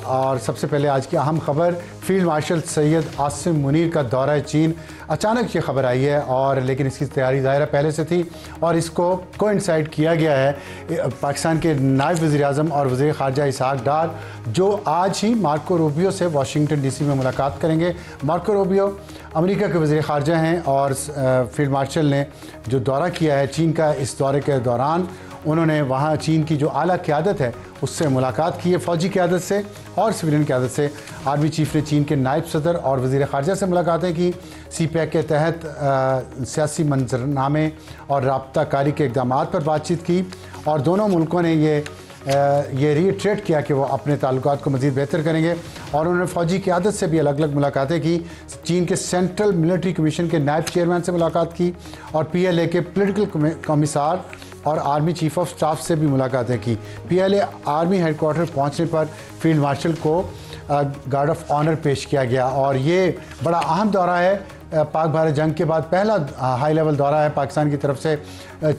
اور سب سے پہلے آج کی اہم خبر، فیلڈ مارشل سید عاصم منیر کا دورہ چین۔ اچانک یہ خبر آئی ہے اور لیکن اس کی تیاری ظاہرہ پہلے سے تھی اور اس کو کوئنسائڈ کیا گیا ہے پاکستان کے نائب وزیر اعظم اور وزیر خارجہ اسحاق ڈار، جو آج ہی مارکو روبیو سے واشنگٹن ڈی سی میں ملاقات کریں گے۔ مارکو روبیو امریکہ کے وزیر خارجہ ہیں اور فیلڈ مارشل نے جو دورہ کیا ہے چین کا، اس دورے کے دوران انہوں نے وہاں چین کی جو اعلیٰ قیادت ہے اس سے ملاقات کی ہے، فوجی قیادت سے اور سویلین قیادت سے۔ آرمی چیف نے چین کے نائب صدر اور وزیر خارجہ سے ملاقاتیں کی۔ سی پیک کے تحت سیاسی منظرنامے اور رابطہ کاری کے اقدامات پر بات چیت کی اور دونوں ملکوں نے یہ ریٹریٹ کیا کہ وہ اپنے تعلقات کو مزید بہتر کریں گے، اور انہوں نے فوجی قیادت سے بھی الگ الگ ملاقاتیں کی۔ چین کے سینٹرل ملٹری کمیشن کے نائب چیئرمین سے ملاقات کی اور پی ایل اے کے پولیٹیکل کمسار اور آرمی چیف آف سٹاف سے بھی ملاقاتیں کی۔ P L A army head quarter پہنچنے پر فیلڈ مارشل کو گارڈ آف آنر پیش کیا گیا، اور یہ بڑا اہم دورہ ہے۔ پاک بھارت جنگ کے بعد پہلا ہائی لیول دورہ ہے پاکستان کی طرف سے،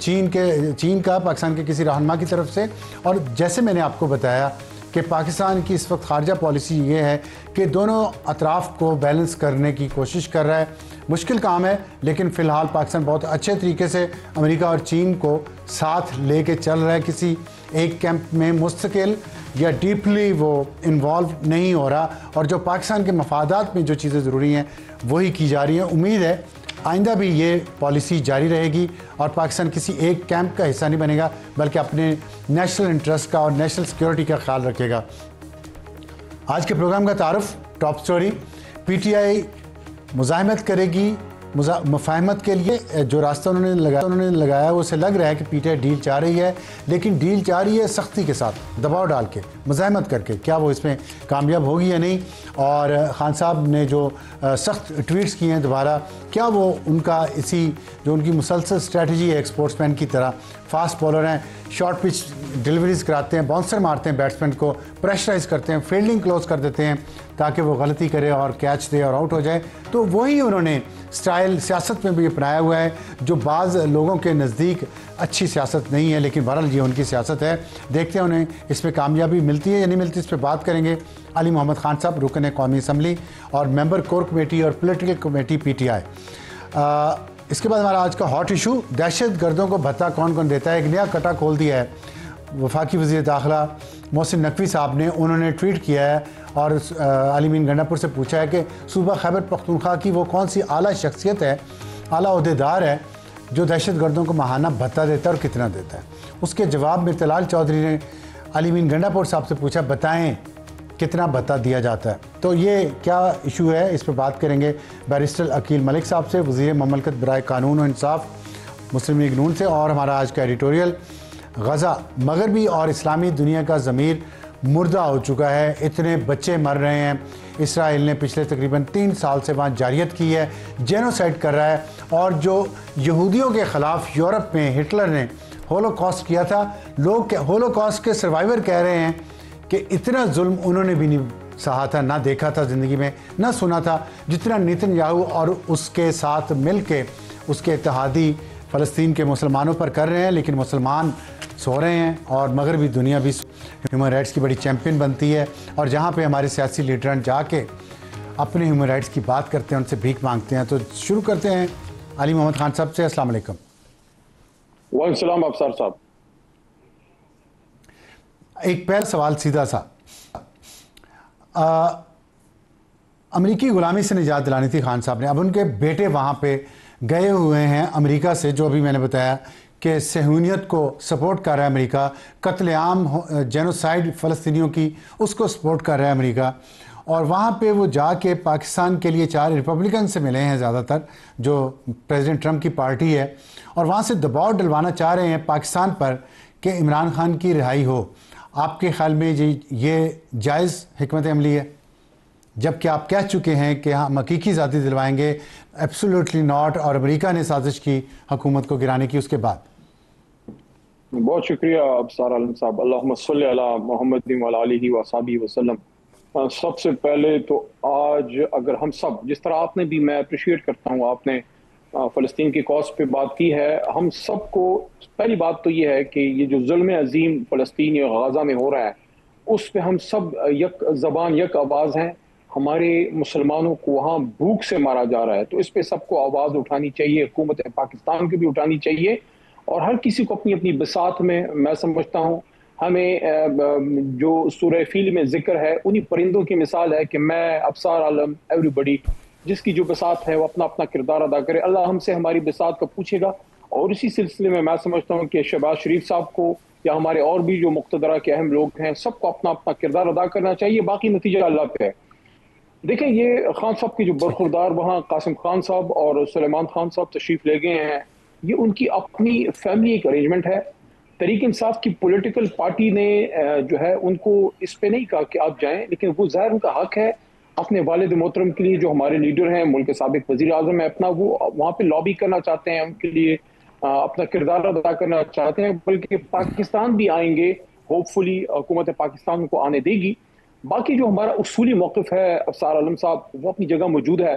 چین کا پاکستان کے کسی رہنما کی طرف سے۔ اور جیسے میں نے آپ کو بتایا کہ پاکستان کی اس وقت خارجہ پالیسی یہ ہے کہ دونوں اطراف کو بیلنس کرنے کی کوشش کر رہا ہے۔ مشکل کام ہے لیکن فی الحال پاکستان بہت اچھے طریقے سے امریکہ اور چین کو ساتھ لے کے چل رہا ہے، کسی ایک کیمپ میں مستقل یا ڈیپلی وہ انوالو نہیں ہو رہا، اور جو پاکستان کے مفادات میں جو چیزیں ضروری ہیں وہی کی جا رہی ہیں۔ امید ہے آئندہ بھی یہ پالیسی جاری رہے گی اور پاکستان کسی ایک کیمپ کا حصہ نہیں بنے گا بلکہ اپنے نیشنل انٹرسٹ کا اور نیشنل سیکیورٹی کا خیال رکھے گا۔ آج کے پروگرام کا تعارف، ٹاپ سٹوری، پی ٹی آئی مزاحمت کرے گی مفاہمت کے لیے۔ جو راستہ انہوں نے لگایا وہ اسے لگ رہا ہے کہ پی ٹی آئی ڈیل چاہ رہی ہے، لیکن ڈیل چاہ رہی ہے سختی کے ساتھ، دباؤ ڈال کے، مزاحمت کر کے۔ کیا وہ اس میں کامیاب ہوگی یا نہیں؟ اور خان صاحب نے جو سخت ٹویٹس کیے ہیں دوبارہ، کیا وہ ان کا اسی جو ان کی مسلسل اسٹریٹجی ہے ایک سپورٹس مین کی طرح، فاسٹ بولر ہیں، شارٹ پچ ڈیلیوریز کراتے ہیں، باؤنسر مارتے ہیں بیٹسمین کو، پریشرائز کرتے ہیں، فیلڈنگ کلوز کر دیتے ہیں تاکہ وہ غلطی کرے اور کیچ دے اور آؤٹ ہو جائے، تو وہی انہوں نے سٹائل سیاست میں بھی اپنایا ہوا ہے جو بعض لوگوں کے نزدیک اچھی سیاست نہیں ہے، لیکن بہرحال یہ ان کی سیاست ہے۔ دیکھتے ہیں انہیں اس میں کامیابی ملتی ہے یا نہیں ملتی، اس پہ بات کریں گے۔ علی محمد خان صاحب، رکن قومی اسمبلی اور ممبر کور کمیٹی اور political committee P T I. اس کے بعد ہمارا آج کا ہاٹ ایشو، دہشت گردوں کو بھتہ کون کون دیتا ہے، ایک نیا کٹا کھول دیا ہے۔ وفاقی وزیر داخلہ محسن نقوی صاحب نے، انہوں نے ٹویٹ کیا ہے اور علی مین گنڈا پور سے پوچھا ہے کہ صوبہ خیبر پختونخوا کی وہ کون سی اعلیٰ شخصیت ہے، اعلیٰ عہدیدار ہے جو دہشت گردوں کو ماہانہ بھتہ دیتا ہے اور کتنا دیتا ہے۔ اس کے جواب میں طلال چودھری نے علی مین گنڈا پور صاحب سے پوچھا، بتائیں کتنا بھتہ دیا جاتا ہے۔ تو یہ کیا ایشو ہے، اس پہ بات کریں گے بیرسٹر عقیل ملک صاحب سے، وزیر مملکت برائے قانون و انصاف، مسلم لیگ نون سے۔ اور ہمارا آج کا ایڈیٹوریل، غزہ مغربی اور اسلامی دنیا کا ضمیر مردہ ہو چکا ہے، اتنے بچے مر رہے ہیں، اسرائیل نے پچھلے تقریباً 3 سال سے وہاں جاریت کی ہے، جینوسائیڈ کر رہا ہے، اور جو یہودیوں کے خلاف یورپ میں ہٹلر نے ہولوکاسٹ کیا تھا، لوگ ہولوکاسٹ کے سروائیور کہہ رہے ہیں کہ اتنا ظلم انہوں نے بھی نہیں سہا تھا، نہ دیکھا تھا زندگی میں، نہ سنا تھا، جتنا نیتن یاہو اور اس کے ساتھ مل کے اس کے اتحادی فلسطین کے مسلمانوں پر کر رہے ہیں۔ لیکن مسلمان سو رہے ہیں اور مغربی دنیا بھی ہیومن رائٹس کی بڑی چیمپئن بنتی ہے، اور جہاں پہ ہمارے سیاسی لیڈران جا کے اپنے ہیومن رائٹس کی بات کرتے ہیں، ان سے بھیک مانگتے ہیں۔ تو شروع کرتے ہیں علی محمد خان صاحب سے۔ السلام علیکم۔ وعلیکم السلام افسر صاحب۔ ایک پہلا سوال سیدھا سا، امریکی غلامی سے نجات دلانی تھی خان صاحب نے، اب ان کے بیٹے وہاں پہ گئے ہوئے ہیں امریکہ سے، جو ابھی میں نے بتایا کہ صہیونیت کو سپورٹ کر رہا ہے امریکہ، قتل عام جینوسائیڈ فلسطینیوں کی اس کو سپورٹ کر رہا ہے امریکہ، اور وہاں پہ وہ جا کے پاکستان کے لیے 4 ریپبلکن سے ملے ہیں زیادہ تر، جو پریزیڈنٹ ٹرمپ کی پارٹی ہے، اور وہاں سے دباؤ ڈلوانا چاہ رہے ہیں پاکستان پر کہ عمران خان کی رہائی ہو۔ آپ کے خیال میں یہ جائز حکمت عملی ہے، جبکہ آپ کہہ چکے ہیں کہ ہم حقیقی آزادی دلوائیں گے؟ ایبسولوٹلی ناٹ، اور امریکہ نے سازش کی حکومت کو گرانے کی اس کے بعد۔ بہت شکریہ ابصار عالم صاحب۔ اللہم صلی علی محمد وعلی آلہ وصحبہ وسلم۔ سب سے پہلے تو آج اگر ہم سب، جس طرح آپ نے بھی، میں اپریشیٹ کرتا ہوں آپ نے فلسطین کی کاز پہ بات کی ہے، ہم سب کو پہلی بات تو یہ ہے کہ یہ جو ظلم عظیم فلسطین یا غزہ میں ہو رہا ہے، اس پہ ہم سب یک زبان یک آواز ہیں. ہمارے مسلمانوں کو وہاں بھوک سے مارا جا رہا ہے, تو اس پہ سب کو آواز اٹھانی چاہیے, حکومت پاکستان کی بھی اٹھانی چاہیے, اور ہر کسی کو اپنی اپنی بساط میں سمجھتا ہوں ہمیں جو سورہ فیل میں ذکر ہے انہی پرندوں کی مثال ہے کہ میں, ابصار عالم, ایوری بڈی, جس کی جو بساط ہے وہ اپنا اپنا کردار ادا کرے. اللہ ہم سے ہماری بساط کا پوچھے گا, اور اسی سلسلے میں سمجھتا ہوں کہ شہباز شریف صاحب کو یا ہمارے اور بھی جو مقتدرہ کے اہم لوگ ہیں سب کو اپنا اپنا کردار ادا کرنا چاہیے. باقی نتیجہ اللہ پہ ہے. دیکھیں یہ خان صاحب کے جو برخوردار وہاں قاسم خان صاحب اور سلیمان خان صاحب تشریف لے گئے ہیں, یہ ان کی اپنی فیملی ایک ارینجمنٹ ہے. تحریک انصاف کی پولیٹیکل پارٹی نے جو ہے ان کو اس پہ نہیں کہا کہ آپ جائیں, لیکن وہ ظاہر ان کا حق ہے اپنے والد محترم کے لیے جو ہمارے لیڈر ہیں, ملک کے سابق وزیر اعظم ہے, اپنا وہ وہاں پہ لابی کرنا چاہتے ہیں, ان کے لیے اپنا کردار ادا کرنا چاہتے ہیں, بلکہ پاکستان بھی آئیں گے, ہوپ فلی حکومت پاکستان کو آنے دے گی. باقی جو ہمارا اصولی موقف ہے ابصار عالم صاحب, وہ اپنی جگہ موجود ہے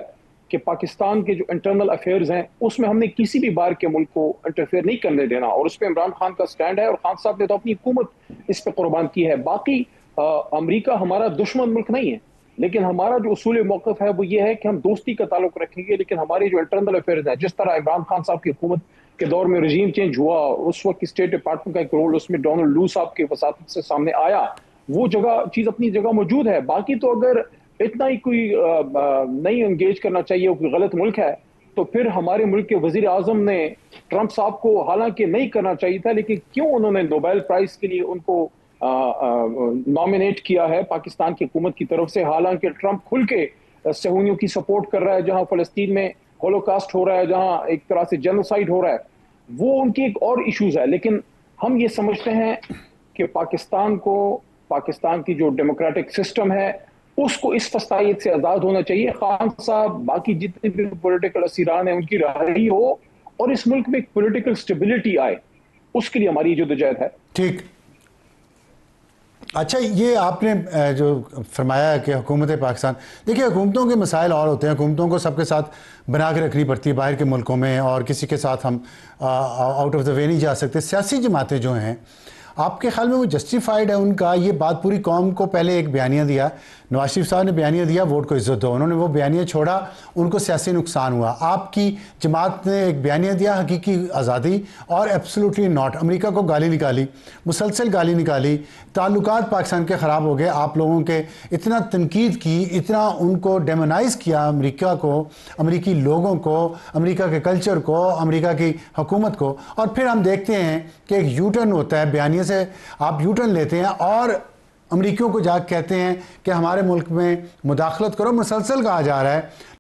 کہ پاکستان کے جو انٹرنل افیئرز ہیں اس میں ہم نے کسی بھی بار کے ملک کو انٹرفیئر نہیں کرنے دینا, اور اس پہ عمران خان کا سٹینڈ ہے, اور خان صاحب نے تو اپنی حکومت اس پہ قربان کی ہے. باقی امریکہ ہمارا دشمن ملک نہیں ہے, لیکن ہمارا جو اصول موقف ہے وہ یہ ہے کہ ہم دوستی کا تعلق رکھیں گے, لیکن ہمارے جو انٹرنل افیئرز ہیں, جس طرح عمران خان صاحب کی حکومت کے دور میں رجیم چینج ہوا, اس وقت اسٹیٹ ڈپارٹمنٹ کا ایک رول اس میں ڈونلڈ لو صاحب کے وساطت سے سامنے آیا, وہ چیز اپنی جگہ موجود ہے. باقی تو اگر اتنا ہی کوئی نہیں انگیج کرنا چاہیے, کوئی غلط ملک ہے, تو پھر ہمارے ملک کے وزیر اعظم نے ٹرمپ صاحب کو حالانکہ نہیں کرنا چاہیے تھا, لیکن کیوں انہوں نے نوبیل پرائز کے لیے ان کو نامینیٹ کیا ہے پاکستان کی حکومت کی طرف سے, حالانکہ ٹرمپ کھل کے صہیونیوں کی سپورٹ کر رہا ہے, جہاں فلسطین میں ہولوکاسٹ ہو رہا ہے, جہاں ایک طرح سے جینوسائیڈ ہو رہا ہے. وہ ان کی ایک اور ایشوز ہے, لیکن ہم یہ سمجھتے ہیں کہ پاکستان کی جو ڈیموکریٹک سسٹم ہے اس کو اس فسطائیت سے آزاد ہونا چاہیے. خان صاحب, باقی جتنے بھی پولیٹیکل اسیران ہیں, ان کی رہائی ہو, اور اس ملک میں ایک پولیٹیکل سٹیبلٹی آئے, اس کے لیے ہماری جدوجہد ہے. ٹھیک. اچھا, یہ آپ نے جو فرمایا کہ حکومت پاکستان, دیکھیں حکومتوں کے مسائل اور ہوتے ہیں, حکومتوں کو سب کے ساتھ بنا کے رکھنی پڑتی ہے باہر کے ملکوں میں, اور کسی کے ساتھ ہم آؤٹ آف دا وے نہیں جا سکتے. سیاسی جماعتیں جو ہیں, آپ کے خیال میں وہ جسٹیفائڈ ہے ان کا یہ بات پوری قوم کو پہلے ایک بیانیہ دیا, نواز شریف صاحب نے بیانیہ دیا ووٹ کو عزت دو, انہوں نے وہ بیانیہ چھوڑا, ان کو سیاسی نقصان ہوا. آپ کی جماعت نے ایک بیانیہ دیا حقیقی آزادی, اور ایبسولوٹلی ناٹ, امریکہ کو گالی نکالی, مسلسل گالی نکالی, تعلقات پاکستان کے خراب ہو گئے, آپ لوگوں کے اتنا تنقید کی, اتنا ان کو ڈیمونائز کیا امریکہ کو, امریکی لوگوں کو, امریکہ کے کلچر کو, امریکہ کی حکومت کو, اور پھر ہم دیکھتے ہیں کہ ایک یو ٹرن ہوتا ہے, بیانیہ سے آپ یو ٹرن لیتے ہیں اور امریکیوں کو جا کے کہتے ہیں کہ ہمارے ملک میں مداخلت کرو. مسلسل کہا جا رہا ہے